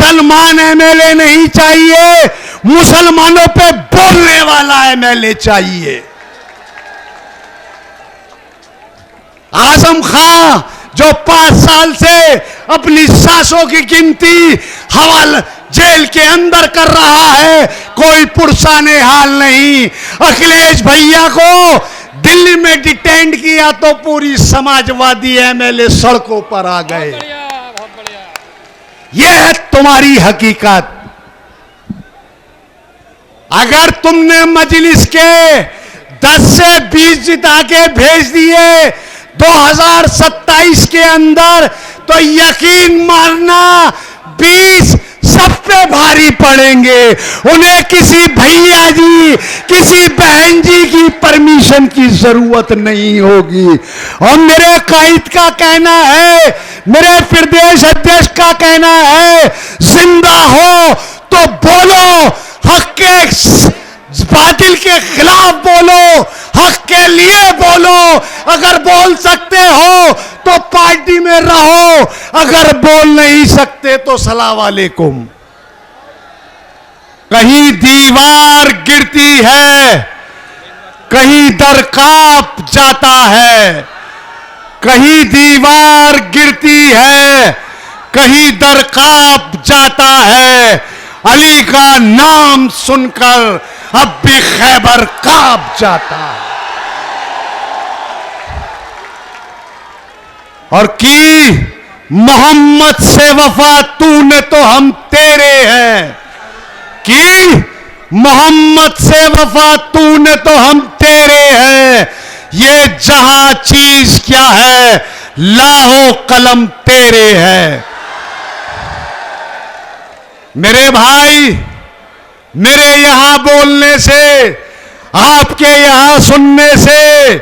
मुसलमान एमएलए नहीं चाहिए, मुसलमानों पे बोलने वाला एमएलए चाहिए। आजम खां जो 5 साल से अपनी सांसों की गिनती हवाला जेल के अंदर कर रहा है, कोई पुरसाने हाल नहीं। अखिलेश भैया को दिल्ली में डिटेंड किया तो पूरी समाजवादी एमएलए सड़कों पर आ गए। यह है तुम्हारी हकीकत। अगर तुमने मजलिस के 10 से 20 जिता के भेज दिए 2027 के अंदर, तो यकीन मानना 20 सब पे भारी पड़ेंगे। उन्हें किसी भैया जी, किसी बहन जी की परमिशन की जरूरत नहीं होगी। और मेरे कायद का कहना है, मेरे प्रदेश अध्यक्ष का कहना है, जिंदा हो तो बोलो, हक के बातिल के खिलाफ बोलो, हक के लिए बोलो। अगर बोल सकते हो तो पार्टी में रहो, अगर बोल नहीं सकते तो सलाम वालेकुम। कहीं दीवार गिरती है, कहीं दर कांप जाता है। कहीं दीवार गिरती है, कहीं दर कांप जाता है। अली का नाम सुनकर अब भी खैबर कांप जाता है। और की मोहम्मद से वफा तूने तो हम तेरे हैं, की मोहम्मद से वफा तूने तो हम तेरे हैं। ये जहां चीज क्या है, लाहो कलम तेरे है। मेरे भाई, मेरे यहां बोलने से, आपके यहां सुनने से,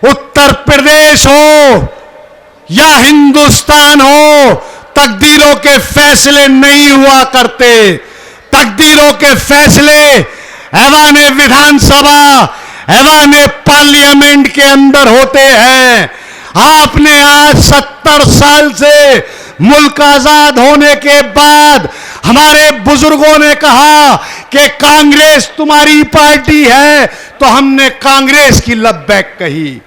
उत्तर प्रदेश हो या हिंदुस्तान हो, तकदीरों के फैसले नहीं हुआ करते। तकदीरों के फैसले ऐवाने विधानसभा, ऐवाने पार्लियामेंट के अंदर होते हैं। आपने आज 70 साल से मुल्क आजाद होने के बाद हमारे बुजुर्गों ने कहा कि कांग्रेस तुम्हारी पार्टी है, तो हमने कांग्रेस की लब्बैक कही।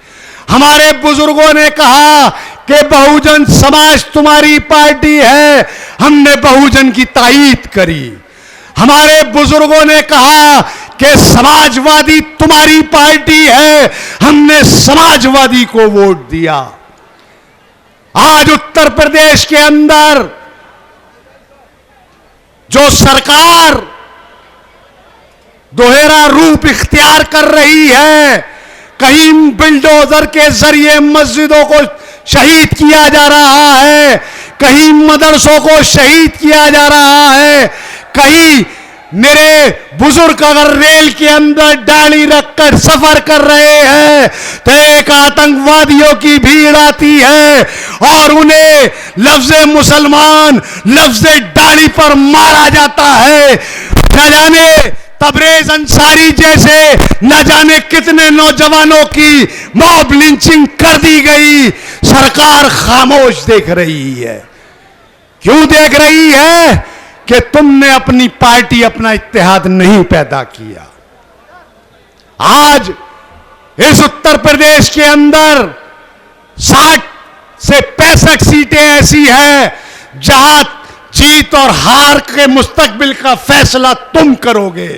हमारे बुजुर्गों ने कहा कि बहुजन समाज तुम्हारी पार्टी है, हमने बहुजन की तायीद करी। हमारे बुजुर्गों ने कहा कि समाजवादी तुम्हारी पार्टी है, हमने समाजवादी को वोट दिया। आज उत्तर प्रदेश के अंदर जो सरकार दोहरा रूप इख्तियार कर रही है, कहीं बिल्डोजर के जरिए मस्जिदों को शहीद किया जा रहा है, कहीं मदरसों को शहीद किया जा रहा है, कहीं मेरे बुजुर्ग अगर रेल के अंदर डाली रखकर सफर कर रहे हैं तो एक आतंकवादियों की भीड़ आती है और उन्हें लफ्ज़े मुसलमान, लफ्ज़े डाली पर मारा जाता है। न जाने तबरेज अंसारी जैसे न जाने कितने नौजवानों की मॉब लिंचिंग कर दी गई। सरकार खामोश देख रही है। क्यों देख रही है? कि तुमने अपनी पार्टी, अपना इत्तेहाद नहीं पैदा किया। आज इस उत्तर प्रदेश के अंदर 60 से 65 सीटें ऐसी हैं जहां जीत और हार के मुस्तकबिल का फैसला तुम करोगे।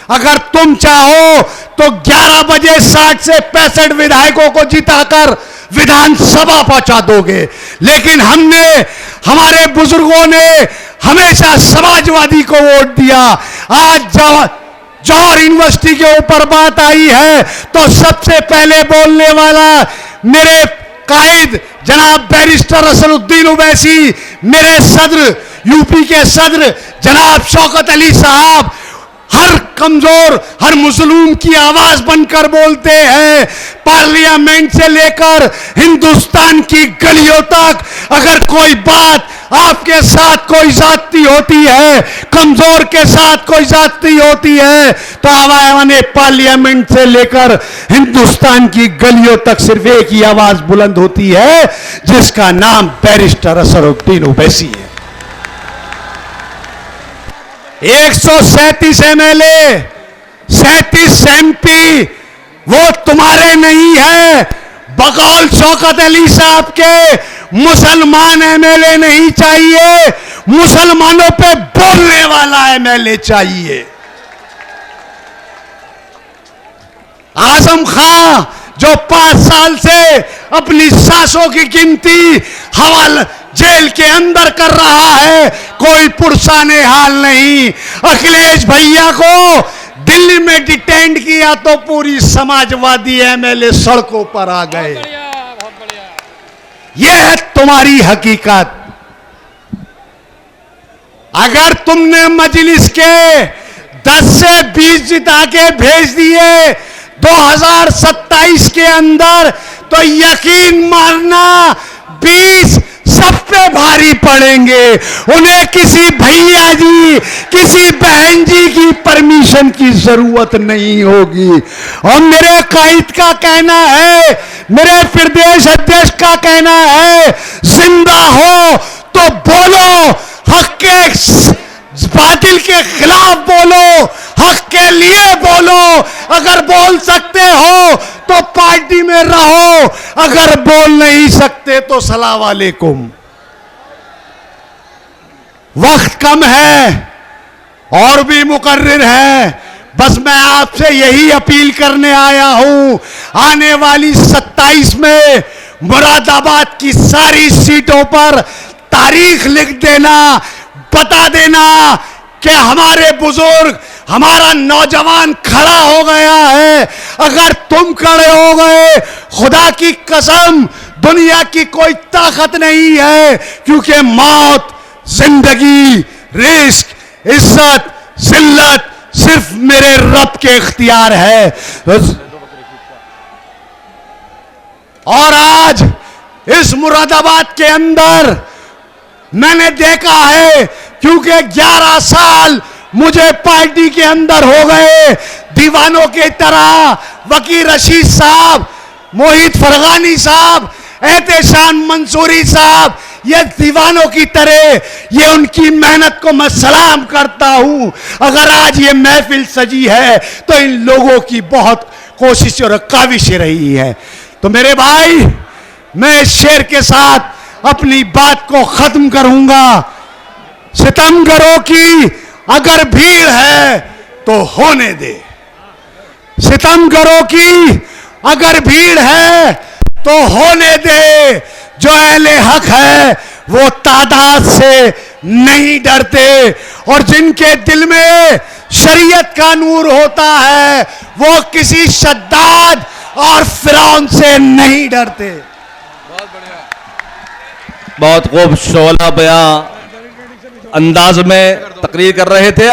अगर तुम चाहो तो 11 बजे 60 से 65 विधायकों को जिताकर विधानसभा पहुंचा दोगे। लेकिन हमने, हमारे बुजुर्गों ने हमेशा समाजवादी को वोट दिया। आज जौहर यूनिवर्सिटी के ऊपर बात आई है तो सबसे पहले बोलने वाला मेरे कायद जनाब बैरिस्टर असदुद्दीन ओवैसी, मेरे सदर, यूपी के सदर जनाब शौकत अली साहब हर कमजोर, हर मुस्लिम की आवाज बनकर बोलते हैं। पार्लियामेंट से लेकर हिंदुस्तान की गलियों तक अगर कोई बात आपके साथ कोई जाती होती है, कमजोर के साथ कोई जाती होती है, तो आवाज़ ने पार्लियामेंट से लेकर हिंदुस्तान की गलियों तक सिर्फ एक ही आवाज बुलंद होती है जिसका नाम बैरिस्टर असदुद्दीन ओवैसी है। 137 एमएलए, 37 एमपी वो तुम्हारे नहीं है। बकौल शौकत अली साहब के मुसलमान एमएलए नहीं चाहिए, मुसलमानों पे बोलने वाला एमएलए चाहिए। आजम खां जो 5 साल से अपनी सांसों की गिनती हवाला जेल के अंदर कर रहा है, कोई पुरसाने हाल नहीं। अखिलेश भैया को दिल्ली में डिटेंड किया तो पूरी समाजवादी एमएलए सड़कों पर आ गए। यह है तुम्हारी हकीकत। अगर तुमने मजलिस के 10 से 20 जिता के भेज दिए 2027 के अंदर, तो यकीन मानना 20 सब पे भारी पड़ेंगे। उन्हें किसी भैया जी, किसी बहन जी की परमिशन की जरूरत नहीं होगी। और मेरे कायद का कहना है, मेरे प्रदेश अध्यक्ष का कहना है, जिंदा हो तो बोलो, हक के बातिल के खिलाफ बोलो, हक के लिए बोलो। अगर बोल सकते हो तो पार्टी में रहो, अगर बोल नहीं सकते तो सलाम वालेकुम। वक्त कम है और भी मुकर्रिर है, बस मैं आपसे यही अपील करने आया हूं, आने वाली 27 में मुरादाबाद की सारी सीटों पर तारीख लिख देना, बता देना कि हमारे बुजुर्ग, हमारा नौजवान खड़ा हो गया है। अगर तुम खड़े हो गए, खुदा की कसम दुनिया की कोई ताकत नहीं है, क्योंकि मौत, जिंदगी, रिस्क, इज्जत, जिल्लत सिर्फ मेरे रब के इख्तियार है। और आज इस मुरादाबाद के अंदर मैंने देखा है, क्योंकि 11 साल मुझे पार्टी के अंदर हो गए, दीवानों की तरह वकील रशीद साहब, मोहित फरगानी साहब, एहतेशाम मंसूरी साहब, ये दीवानों की तरह, ये उनकी मेहनत को मैं सलाम करता हूं। अगर आज ये महफिल सजी है तो इन लोगों की बहुत कोशिश और काविश रही है। तो मेरे भाई, मैं इस शेर के साथ अपनी बात को खत्म करूंगा। सितम करो कि अगर भीड़ है तो होने दे, सितम करो कि अगर भीड़ है तो होने दे। जो अहले हक है वो तादाद से नहीं डरते, और जिनके दिल में शरीयत का नूर होता है वो किसी शद्दाद और फिरौन से नहीं डरते। बहुत बढ़िया, बहुत खूब शोला बयां अंदाज में तकरीर कर रहे थे।